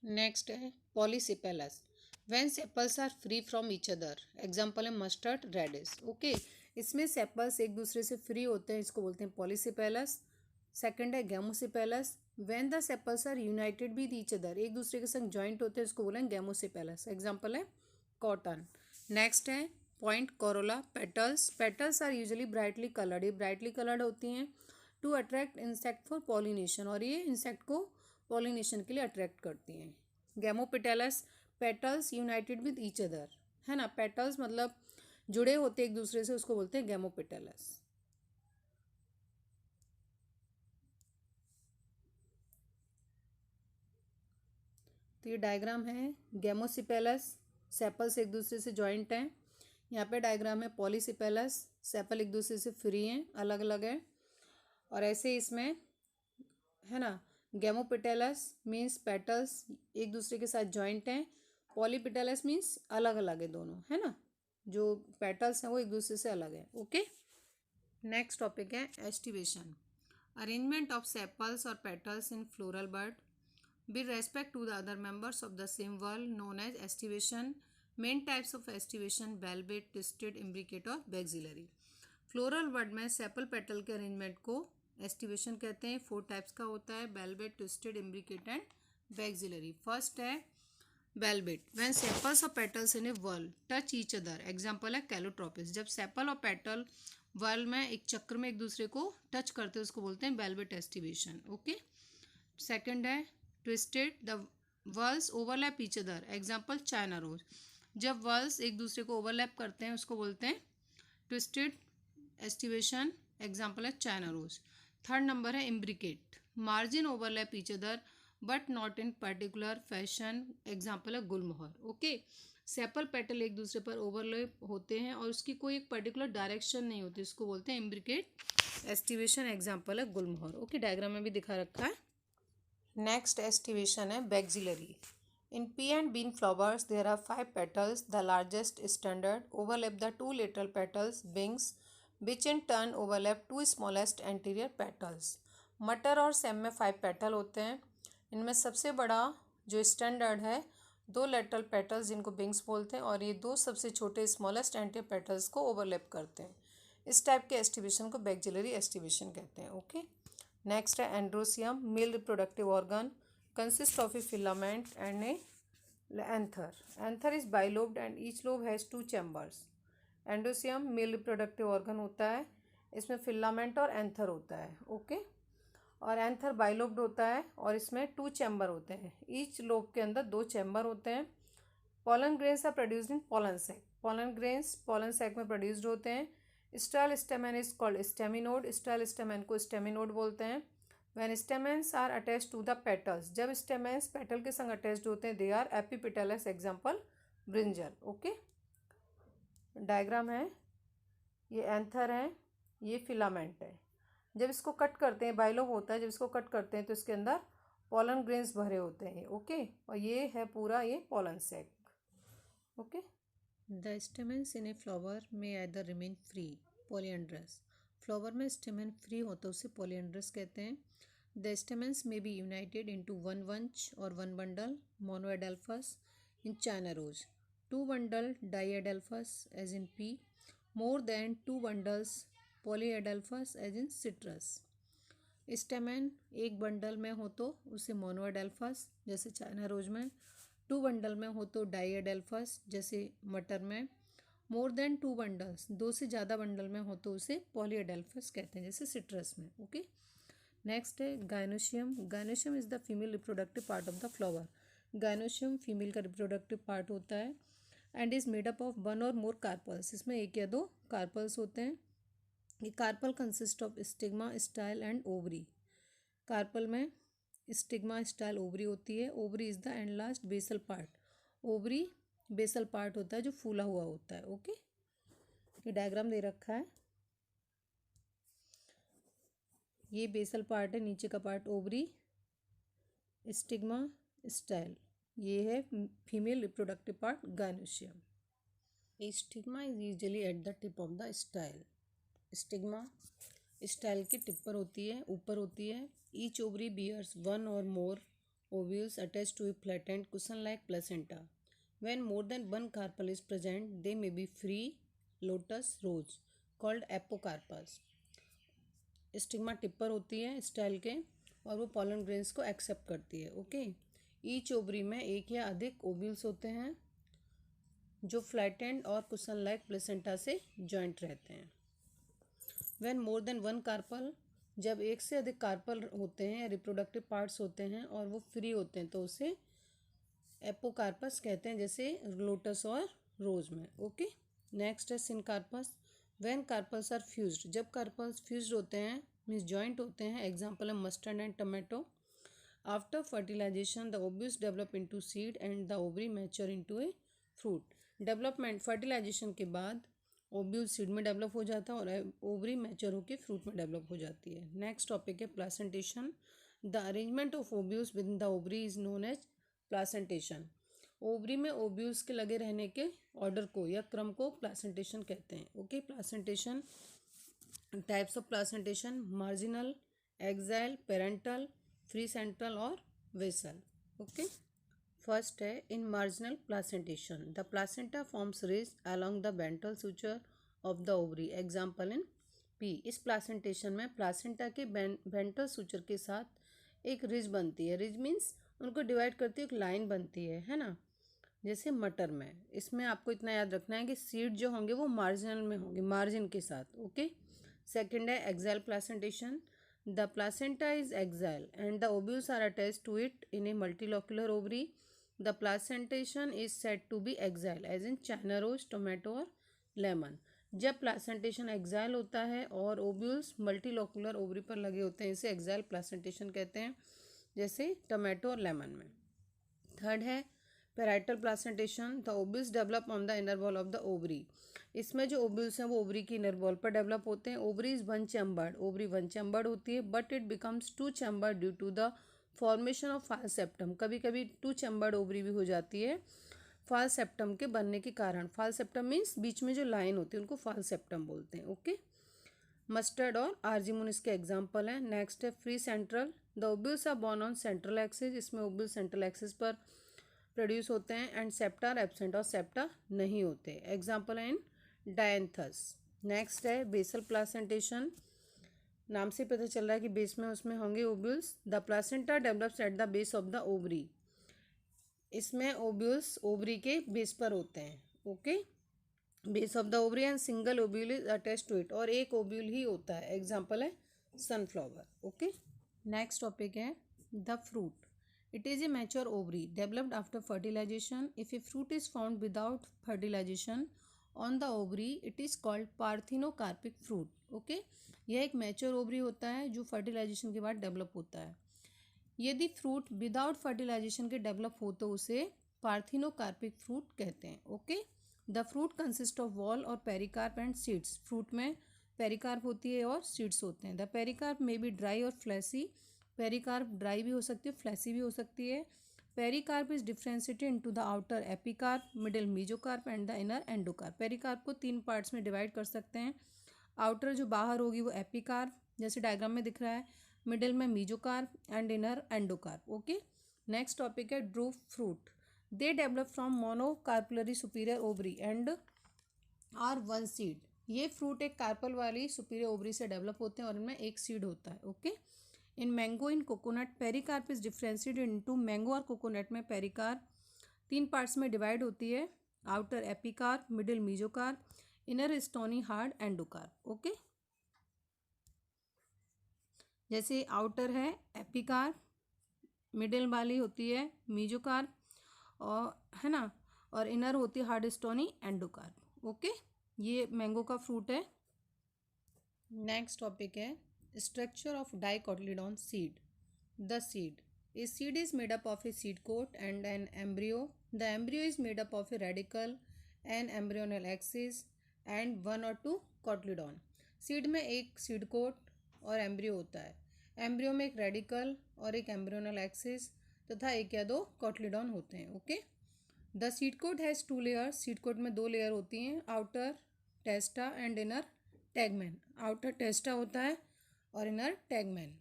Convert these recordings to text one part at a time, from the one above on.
Next है polysepalous, when sepals are free from each other, example है mustard, radish. Okay, इसमें sepals एक दूसरे से फ्री होते हैं, इसको बोलते हैं पॉलीसिपेलस। सेकंड है gamosepalous, when the sepals are united with each other, एक दूसरे के संग ज्वाइंट होते हैं, इसको बोलेंगे गैमोसिपेलस, एग्जाम्पल है कॉटन। नेक्स्ट है point corolla, petals, petals are usually brightly coloured, ये ब्राइटली कलर्ड होती हैं to attract insect for pollination, और ये इंसेक्ट को पॉलिनेशन के लिए अट्रैक्ट करती हैं। Gamopetalous, petals United with each other, है ना, पेटल्स मतलब जुड़े होते एक दूसरे से, उसको बोलते हैं गैमोपेटलस। तो ये डायग्राम है गैमोसिपेलस, सेपल्स एक दूसरे से जॉइंट हैं। यहाँ पे डायग्राम है पॉलीसिपेलस, सेपल एक दूसरे से फ्री हैं, अलग अलग है। और ऐसे इसमें है ना, गैमोपेटलस मीन्स पेटल्स एक दूसरे के साथ जॉइंट हैं, पॉलीपेटलस मीन्स अलग अलग है दोनों, है ना, जो पेटल्स हैं वो एक दूसरे से अलग है। ओके, नेक्स्ट टॉपिक है एस्टिवेशन, अरेंजमेंट ऑफ सेपल्स और petals in floral bird with respect to the other members of the same whorl known as estivation. Main types of estivation velvet, twisted, imbricate और maxillary. Floral whorl में sepal petal के arrangement को aestivation कहते हैं। 4 types का होता है, valvate, twisted, imbricate and vexillary. First है वेलवेट, व्हेन सेपल्स और petals in a whorl touch each other, example है कैलोट्रोपिस, जब सेपल और पेटल वर्ल में एक चक्र में एक दूसरे को टच करते हैं उसको बोलते हैं वेलवेट एस्टिवेशन। ओके, सेकंड है twisted, the whorls overlap each other, example China rose, जब वर्ल्स एक दूसरे को ओवरलैप करते हैं उसको बोलते हैं ट्विस्टेड एस्टिवेशन, एग्जाम्पल है चाइना रोज। थर्ड नंबर है imbricate, margin overlap each other but not in particular fashion, example है गुलमोहर। ओके, सेपल पेटल एक दूसरे पर ओवरलैप होते हैं और उसकी कोई एक पर्टिकुलर डायरेक्शन नहीं होती, इसको बोलते हैं इम्ब्रिकेट एस्टिवेशन, एग्जाम्पल है गुलमोहर। ओके, डायग्राम में भी दिखा रखा है। नेक्स्ट एस्टिवेशन है vexillary, in pea and bean flowers there are 5 petals, the largest standard overlap the 2 lateral petals wings which in turn overlap 2 smallest anterior petals. मटर और same में 5 पेटल होते हैं, इनमें सबसे बड़ा जो स्टैंडर्ड है 2 लेटरल पेटल्स जिनको विंग्स बोलते हैं, और ये 2 सबसे छोटे स्मॉलेस्ट एंटीरियर पेटल्स को ओवरलैप करते हैं। इस टाइप के एस्टिवेशन को बैक्सिलरी एस्टिवेशन कहते हैं। ओके, नेक्स्ट है androecium, male reproductive organ, consist of A filament and A anther, anther is bilobed and each lobe has 2 chambers. Androecium male reproductive organ होता है, इसमें फिलामेंट और एंथर होता है। ओके, और एंथर बाइलोब्ड होता है और इसमें 2 चैम्बर होते हैं, ईच लोब के अंदर 2 चैम्बर होते हैं। Pollen grains are produced in pollen sac, pollen grains pollen sac में प्रोड्यूस्ड होते हैं। Sterile stamen is called staminode, sterile stamen को स्टेमिनोड बोलते हैं। When stamens are attached to the petals, जब स्टेमेंस पेटल के संग अटैच्ड होते हैं, they are epipetalous, example brinjal. Okay, diagram है, ये एंथर है, ये फिलामेंट है। जब इसको कट करते हैं, बाइलोब होता है, जब इसको कट करते हैं तो इसके अंदर पोलन ग्रेन्स भरे होते हैं। ओके, और ये है पूरा ये pollen sac. Okay, the stamens in a flower में either remain free, polyandrous, flower में स्टेमन फ्री होता है उसे पॉलीएंड्रस कहते हैं। The stamens may be united into 1 bunch और 1 bundle, monoadelphous in China rose, 2 bundle diadelphous as in pea, more than 2 bundles polyadelphous as in citrus. Stamen एक bundle में हो तो उसे मोनोएडेल्फस जैसे चाइना रोज में, 2 बंडल में हो तो डाइएडेल्फस जैसे मटर में, मोर देन 2 बंडल्स 2 से ज़्यादा बंडल में हो तो उसे पॉलीएडेल्फस कहते हैं जैसे सिट्रस में। ओके, नेक्स्ट है gynoecium, gynoecium is the female reproductive part of the flower, gynoecium female का रिप्रोडक्टिव पार्ट होता है and is made up of 1 और मोर कार्पल्स, इसमें 1 या 2 कार्पल्स होते हैं। ये carpel consist of stigma, style and ovary, carpel में स्टिग्मा, स्टाइल, ओवरी होती है। Ovary is the and last basal part, ovary basal part होता है जो फूला हुआ होता है। ओके, ये डायग्राम दे रखा है, ये बेसल पार्ट है, नीचे का पार्ट ओवरी, स्टिग्मा, स्टाइल, ये है female reproductive part gynoecium. Stigma is usually at the tip of the style, stigma style की टिप पर होती है, ऊपर होती है। ईच ओवरी बियर्स 1 और मोर ovules attached to a flattened cushion-like placenta. When more than one carpel is present, they may be free lotus rose called apocarpus. Stigma tip पर होती है स्टाइल के और वो पॉलन ग्रेन्स को एक्सेप्ट करती है. ओके. ईच ओवरी में एक या अधिक ओव्यूल्स होते हैं जो फ्लैटेंड और कुशन लाइक प्लेसेंटा से जॉइंट रहते हैं. When more than one carpel, जब एक से अधिक कार्पल होते हैं, रिप्रोडक्टिव पार्ट्स होते हैं और वो फ्री होते हैं तो उसे एपोकार्पस कहते हैं, जैसे लोटस और रोज में. ओके. नेक्स्ट है syncarpous. When carpels are fused, जब कार्पल्स फ्यूज्ड होते हैं मीन्स जॉइंट होते हैं. एग्जाम्पल है mustard and tomato. After fertilization the ovules develop into seed and the ovary mature into a fruit. Development, fertilization के बाद ovule seed में develop हो जाता है और ओवरी मैच्योर होकर फ्रूट में डेवलप हो जाती है. नेक्स्ट टॉपिक है placentation. The arrangement of ovules within the ovary is known as placentation. Ovary में ओव्यूल्स के लगे रहने के ऑर्डर को या क्रम को प्लासेंटेशन कहते हैं. Okay. Placentation types of placentation: marginal, axile, parietal, free central और वेसल. ओके. फर्स्ट है in marginal placentation. The placenta forms ridge along the ventral suture of the ovary. Example in pea. इस placentation में placenta के ventral suture के साथ एक ridge बनती है. रिज मीन्स उनको डिवाइड करती है, एक लाइन बनती है ना, जैसे मटर में. इसमें आपको इतना याद रखना है कि सीड जो होंगे वो मार्जिनल में होंगे, मार्जिन के साथ. ओके. सेकेंड है axile placentation. The placenta is axile and the ovules are attached to it in a multilocular ovary. The placentation is said to be axile as in China rose, tomato और lemon. जब placentation axile होता है और ovules multilocular ovary पर लगे होते हैं, इसे एक्साइल प्लासेंटेशन कहते हैं, जैसे टोमेटो और लेमन में. थर्ड है parietal placentation. The ovules develop on the inner wall of the ovary. इसमें जो ओव्यूल्स हैं वो ओवरी की इनर वॉल पर डेवलप होते हैं. Ovary is one chambered. Ovary one chambered होती है but it becomes two chambered due to the formation of false septum. कभी कभी टू चैम्बर्ड ओवरी भी हो जाती है फाल्स सेप्टम के बनने के कारण. फाल्स सेप्टम मीन्स बीच में जो लाइन होती है उनको फाल्स सेप्टम बोलते हैं. ओके. मस्टर्ड और आर्जिमोन इसके एग्जाम्पल हैं. नेक्स्ट है free central. The ovules are borne on central axis. इसमें ओव्यूल सेंट्रल एक्सिस पर प्रोड्यूस होते हैं एंड सेप्टा आर एब्सेंट और सेप्टा नहीं होते. एग्जाम्पल है इन डायंथस. नेक्स्ट है बेसल प्लासेंटेशन. नाम से पता चल रहा है कि बेस में उसमें होंगे ovules. The placenta develops at the base of the ovary. इसमें ओव्यूल्स ओवरी के बेस पर होते हैं. Okay. Base of the ovary and single ovule is attached to it. और एक ओव्यूल ही होता है. एग्जाम्पल है सनफ्लावर. ओके. नेक्स्ट टॉपिक है the fruit. It is a mature ovary developed after fertilization. If a fruit is found without fertilization on the ovary, it is called parthenocarpic fruit. Okay? यह एक mature ovary होता है जो fertilisation के बाद develop होता है. यदि फ्रूट विदाउट फर्टिलाइजेशन के डेवलप हो तो उसे पार्थिनोकार्पिक फ्रूट कहते हैं. Okay. The fruit consist of wall और पेरिकार्प एंड सीड्स. फ्रूट में पेरिकार्प होती है और सीड्स होते हैं. The pericarp may be dry और फ्लैसी. पेरिकार्प ड्राई भी हो सकती है, फ्लैसी भी हो सकती है. Pericarp is differentiated into the outer epicarp, middle mesocarp and the inner endocarp. Pericarp को 3 पार्ट्स में डिवाइड कर सकते हैं. आउटर जो बाहर होगी वो एपिकार्प जैसे डायग्राम में दिख रहा है, मिडिल में mesocarp and inner endocarp. Okay. Next topic है drupe fruit. They develop from monocarpellary superior ovary and are one seed. ये फ्रूट एक कार्पल वाली सुपीरियर ओवरी से डेवलप होते हैं और इनमें एक सीड होता है. Okay. In mango, in coconut, pericarp is differentiated into. Mango और कोकोनट में पेरिकार्प 3 पार्ट्स में डिवाइड होती है. Outer epicarp, middle mesocarp, inner stony hard endocarp. Okay. जैसे आउटर है एपिकार्प, मिडिल वाली होती है मीजोकार्प और है ना, और इनर होती है हार्ड स्टोनी एंडोकार्प. ओके. ये मैंगो का फ्रूट है. नेक्स्ट टॉपिक है structure of dicotyledon seed. The seed. A seed is made up of a seed coat and an embryo. The embryo is made up of a radicle, an embryonal axis and 1 or 2 cotyledon. Seed में एक seed coat और embryo होता है. Embryo में एक radical और एक embryonal axis तथा 1 या 2 कोटलीडॉन होते हैं. Okay. The seed coat has 2 layers. Seed coat में 2 लेयर होती हैं, outer testa and inner tegmen. Outer testa होता है और inner tegmen.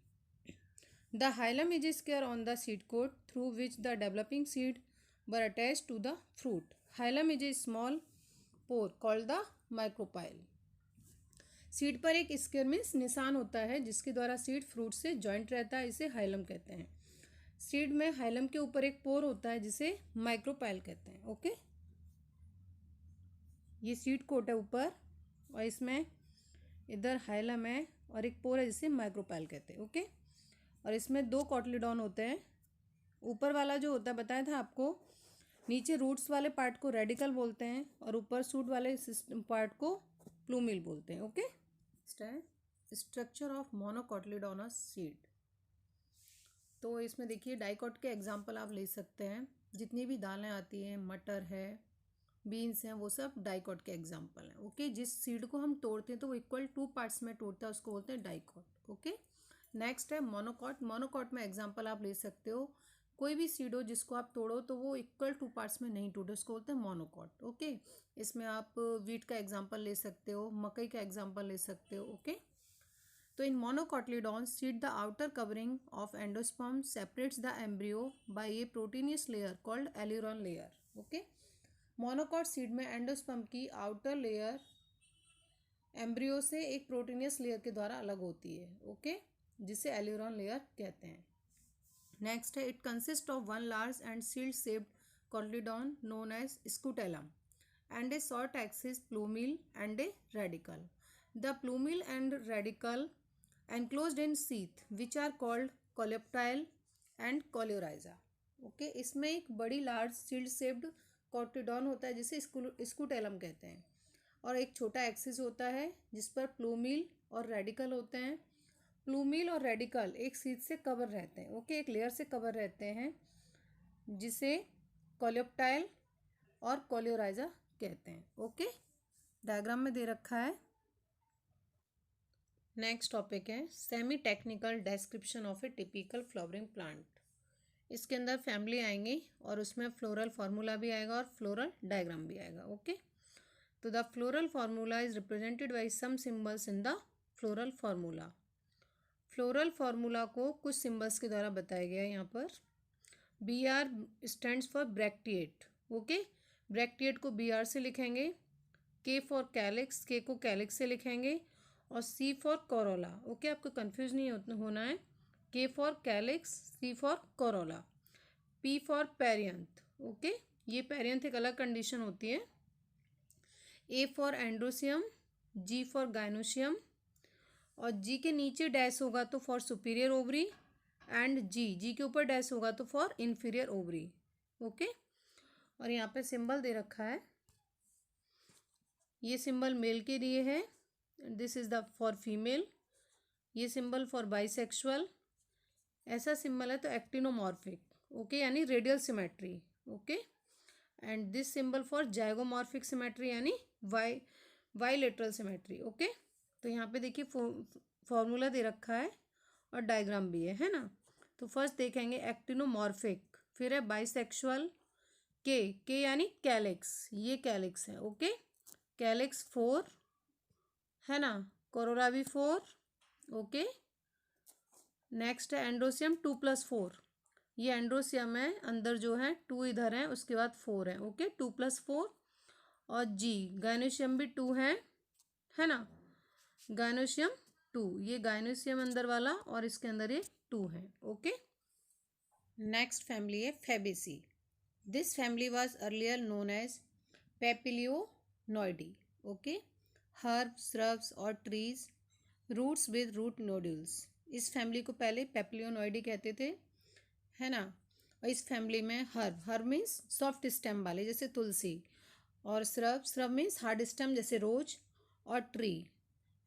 The hilum is square on the seed coat through which the developing seed were attached to the fruit. Hilum is a small pore called the micropyle. Seed पर एक square means निशान होता है जिसके द्वारा seed fruit से joint रहता है, इसे हाइलम कहते हैं. सीड में हाइलम के ऊपर एक पोर होता है जिसे माइक्रोपाइल कहते हैं. ओके, ये सीड कोट है ऊपर और इसमें इधर हाइलम है और एक पोर है जिसे माइक्रोपाइल कहते हैं. ओके, और इसमें दो कॉटलीडॉन होते हैं. ऊपर वाला जो होता है बताया था आपको, नीचे रूट्स वाले पार्ट को रेडिकल बोलते हैं और ऊपर सूट वाले पार्ट को प्लूमिल बोलते हैं. Okay, structure of monocotyledonous seed. तो इसमें देखिए डाइकॉट के एग्जाम्पल आप ले सकते हैं. जितनी भी दालें आती हैं, मटर है, बीन्स हैं, वो सब डाइकॉट के एग्जाम्पल हैं. ओके, जिस सीड को हम तोड़ते हैं तो वो इक्वल 2 पार्ट्स में तोड़ता है, उसको बोलते हैं डाइकॉट. ओके, नेक्स्ट है मोनोकॉट. मोनोकॉट में एग्जाम्पल आप ले सकते हो, कोई भी सीड हो जिसको आप तोड़ो तो वो इक्वल 2 पार्ट्स में नहीं टूटे, उसको बोलते हैं मोनोकॉट. ओके, इसमें आप वीट का एग्जाम्पल ले सकते हो, मकई का एग्जाम्पल ले सकते हो. ओके, तो in monocotyledon seed the outer covering of endosperm separates the embryo by a proteinaceous layer called aleurone layer. Okay, monocot seed में एंडोस्पर्म की आउटर लेयर एम्ब्रियो से एक प्रोटीनियस लेयर के द्वारा अलग होती है. ओके, जिसे एल्यूरॉन लेयर कहते हैं. नेक्स्ट है, it consist of one large and shield shaped cotyledon known as scutellum and a short axis plumule and a radicle. The plumule and radicle enclosed in sheath which are called coleoptile and coleorhiza. Okay, इसमें एक बड़ी large sealed shaped cotyledon होता है जिसे scutellum कहते हैं और एक छोटा एक्सिस होता है जिस पर प्लूमिल और रेडिकल होते हैं. प्लूमिल और रेडिकल एक शीट से कवर रहते हैं. ओके, एक लेयर से कवर रहते हैं जिसे कोलेप्टाइल और कोलियोराइजा कहते हैं. ओके, डायग्राम में दे रखा है. नेक्स्ट टॉपिक है semi technical description of A typical flowering plant. इसके अंदर फैमिली आएंगी और उसमें फ्लोरल फार्मूला भी आएगा और फ्लोरल डायग्राम भी आएगा. ओके, तो the floral formula is represented by some symbols in the floral formula. Floral formula को कुछ सिंबल्स के द्वारा बताया गया है यहाँ पर. B R stands for bracteate. Okay, bracteate को बी आर से लिखेंगे. के फॉर कैलिक्स, के को कैलिक्स से लिखेंगे. और सी फॉर कोरोला. ओके, आपको कंफ्यूज नहीं होना है. K for calyx, C for corolla. P for perianth. Okay, ये पेरियंथ एक अलग कंडीशन होती है. A for androecium, G for gynoecium और जी के नीचे डैश होगा तो for superior ovary and G के ऊपर डैश होगा तो फॉर इन्फीरियर ओवरी. ओके, और यहाँ पे सिंबल दे रखा है. ये सिंबल मेल के लिए है, this is the for female. ये सिंबल फॉर बाइसेक्सुअल. ऐसा सिंबल है तो एक्टिनोमॉर्फिक. ओके, यानी radial symmetry. Okay, and this symbol for zygomorphic symmetry यानी बाइलेटरल सिमेट्री. ओके, तो यहाँ पे देखिए फॉर्मूला दे रखा है और डायग्राम भी है ना. तो फर्स्ट देखेंगे एक्टिनोमॉर्फिक, फिर है बाइसेक्सुअल. के यानी कैलिक्स, ये कैलिक्स है. ओके, कैलिक्स 4 है ना, कोरोला भी 4. ओके, नेक्स्ट है एंड्रोसियम 2+4. ये एंड्रोसियम है, अंदर जो है 2 इधर है, उसके बाद 4 है. ओके, 2+4. और जी गाइनोसियम भी 2 है ना, गाइनोसियम 2. ये गाइनोसियम अंदर वाला और इसके अंदर ये 2 है. ओके, नेक्स्ट फैमिली है Fabaceae. This family was earlier known as Papilionoideae. Okay, herb, shrubs और trees, roots with root nodules. इस फैमिली को पहले पेपिलियोनॉइडी कहते थे, है ना. और इस फैमिली में हर्ब मीन्स सॉफ्ट स्टेम वाले जैसे तुलसी, और श्रब मीन्स हार्ड स्टेम जैसे रोज, और tree,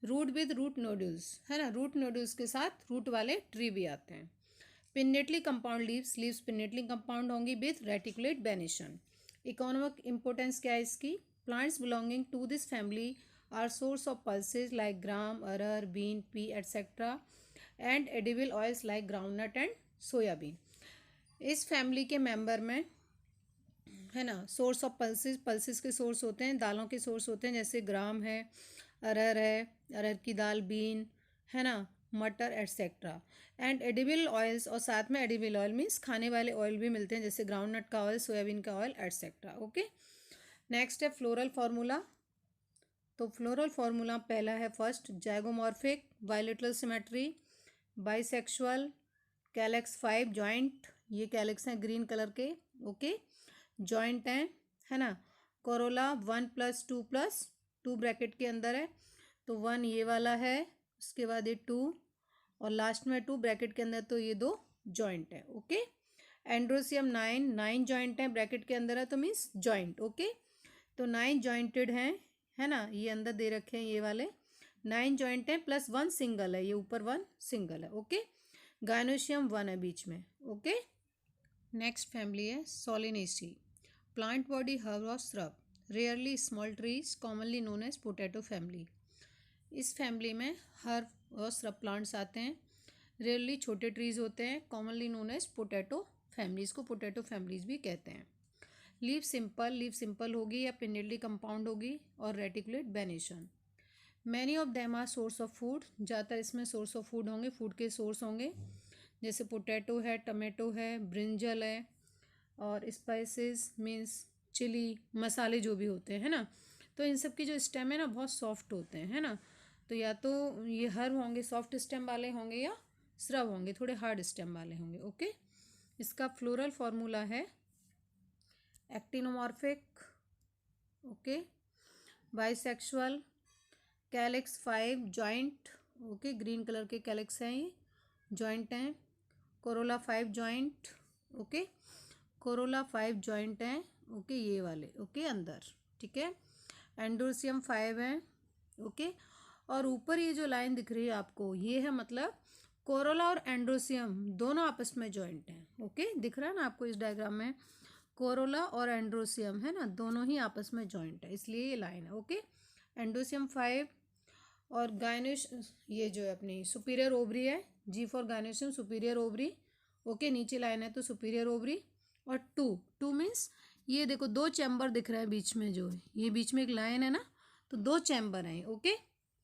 root with root nodules, है ना. रूट नोड्यूल्स के साथ रूट वाले ट्री भी आते हैं. Pinnately compound leaves pinnately compound होंगी with reticulate venation. Economic importance क्या है इसकी. Plants belonging to this family are source of pulses like gram, arhar, bean, pea etcetera and edible oils like groundnut and soybean. इस family के member में, है ना, source of pulses के source होते हैं, दालों के सोर्स होते हैं, जैसे ग्राम है, अरहर की दाल, बीन, है ना, मटर एटसेट्रा। एंड एडिबल ऑयल्स, और साथ में एडिबल ऑयल मीन्स खाने वाले ऑयल भी मिलते हैं, जैसे ग्राउंड नट का ऑयल, सोयाबीन का ऑयल एटसेट्रा। ओके, नेक्स्ट है फ्लोरल फार्मूला। तो फ्लोरल फार्मूला पहला है first, zygomorphic, bilateral symmetry, bisexual, calyx 5 joint, ये कैलेक्स हैं ग्रीन कलर के। ओके, जॉइंट हैं, है ना। कोरोला 1+2+2 ब्रैकेट के अंदर है, तो 1 ये वाला है, उसके बाद ये 2 और लास्ट में 2 ब्रैकेट के अंदर, तो ये 2 जॉइंट है। ओके, एंड्रोसियम 9 जॉइंट है ब्रैकेट के अंदर है, तो मीन्स जॉइंट। ओके, तो 9 जॉइंटेड हैं, है ना, ये अंदर दे रखे हैं ये वाले 9 जॉइंट हैं, प्लस 1 सिंगल है, ये ऊपर 1 सिंगल है। ओके, गायनोशियम 1 है बीच में। ओके, नेक्स्ट फैमिली है सोलिनेसी, प्लांट बॉडी हर्ब और shrub, rarely small trees, commonly known as potato family. इस फैमिली में हर्ब और श्रब प्लांट्स आते हैं, रेयरली छोटे ट्रीज होते हैं, commonly known as potato families को पोटैटो फैमिलीज भी कहते हैं। लीफ सिंपल होगी या पिनिडली कंपाउंड होगी, और reticulate venation. Many of them are source of food, ज़्यादातर इसमें सोर्स ऑफ फूड होंगे, फूड के सोर्स होंगे, जैसे पोटैटो है, टमाटो है, ब्रिंजल है, और स्पाइसेस मीन्स चिली मसाले जो भी होते हैं ना, तो इन सब की जो स्टेम है ना बहुत सॉफ्ट होते हैं, है ना। तो या तो ये हर्ब होंगे सॉफ्ट स्टेम वाले होंगे, या श्रब होंगे थोड़े हार्ड स्टेम वाले होंगे। ओके, इसका फ्लोरल फॉर्मूला है actinomorphic, okay, bisexual, calyx 5 joint, okay, green colour के कैलेक्स हैं, ये जॉइंट हैं, Corolla 5 joint, okay, Corolla 5 joint हैं, ओके, ये वाले, ओके, अंदर, ठीक है। एंड्रोसियम 5 हैं, ओके, और ऊपर ये जो लाइन दिख रही है आपको, ये है मतलब कोरोला और एंड्रोसियम दोनों आपस में जॉइंट हैं। ओके, दिख रहा है ना आपको इस डायग्राम में, कोरोला और एंड्रोसियम है ना, दोनों ही आपस में जॉइंट है, इसलिए ये लाइन है। ओके, एंड्रोसियम 5 और गायनोश, ये जो है अपनी सुपीरियर ओवरी है, G for gynoecium superior ovary. Okay, नीचे लाइन है तो सुपीरियर ओवरी, और 2 मीन्स ये देखो 2 चैम्बर दिख रहा है बीच में, जो है ये बीच में एक लाइन है ना, तो 2 चैम्बर हैं। ओके,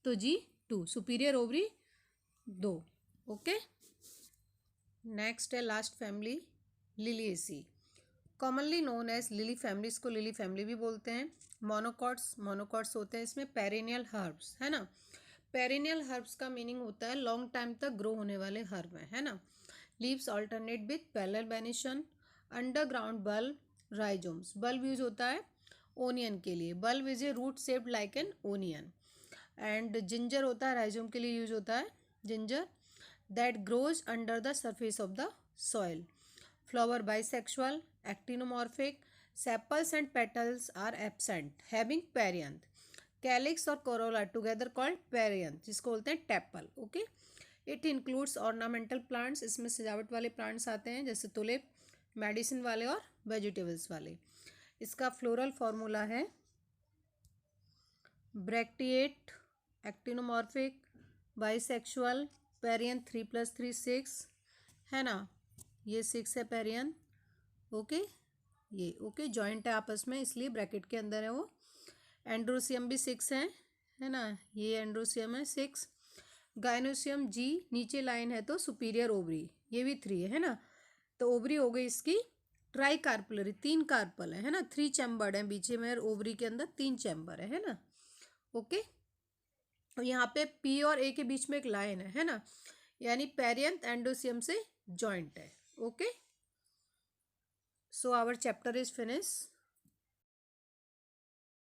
तो G2 superior ovary 2। Okay, next है last family Liliaceae, commonly known as lily family, इसको लिली फैमिली भी बोलते हैं। मोनोकॉट्स होते हैं इसमें, पेरिनियल हर्ब्स, है ना। पेरिनियल हर्ब्स का मीनिंग होता है लॉन्ग टाइम तक ग्रो होने वाले हर्ब है ना। Leaves alternate with parallel venation, underground bulb, rhizomes. Bulb use होता है ओनियन के लिए, bulb is a root shaped like an onion. And ginger होता है राइजोम के लिए यूज होता है, ginger that grows under the surface of the soil. Flower bisexual, actinomorphic, sepals and petals are absent, having perianth. Calyx और corolla together called perianth, जिसको बोलते हैं tepal. Okay, it includes ornamental plants, इसमें सजावट वाले plants आते हैं, जैसे तुलिप, मेडिसिन वाले और वेजिटेबल्स वाले। इसका फ्लोरल फॉर्मूला है ब्रैक्टिएट, एक्टिनोमॉर्फिक, बाइसेक्सुअल, पेरियंथ 3+3 6, है ना, ये 6 है पेरियंथ। ओके, ये ओके जॉइंट है आपस में, इसलिए ब्रैकेट के अंदर है वो। एंड्रोसियम भी 6 है ना, ये एंड्रोसियम है 6। गायनोसियम जी नीचे लाइन है तो सुपीरियर ओवरी, ये भी 3 है ना, तो ओवरी हो गई इसकी ट्राई कार्पुलरी, 3 कार्पल है ना, 3 चैम्बर्ड है बीच में, ओवरी के अंदर 3 चैम्बर है ना। ओके, और यहाँ पे पी और ए के बीच में एक लाइन है ना, यानी पेरियंथ एंडोसियम से जॉइंट है। Okay, so our chapter is finish.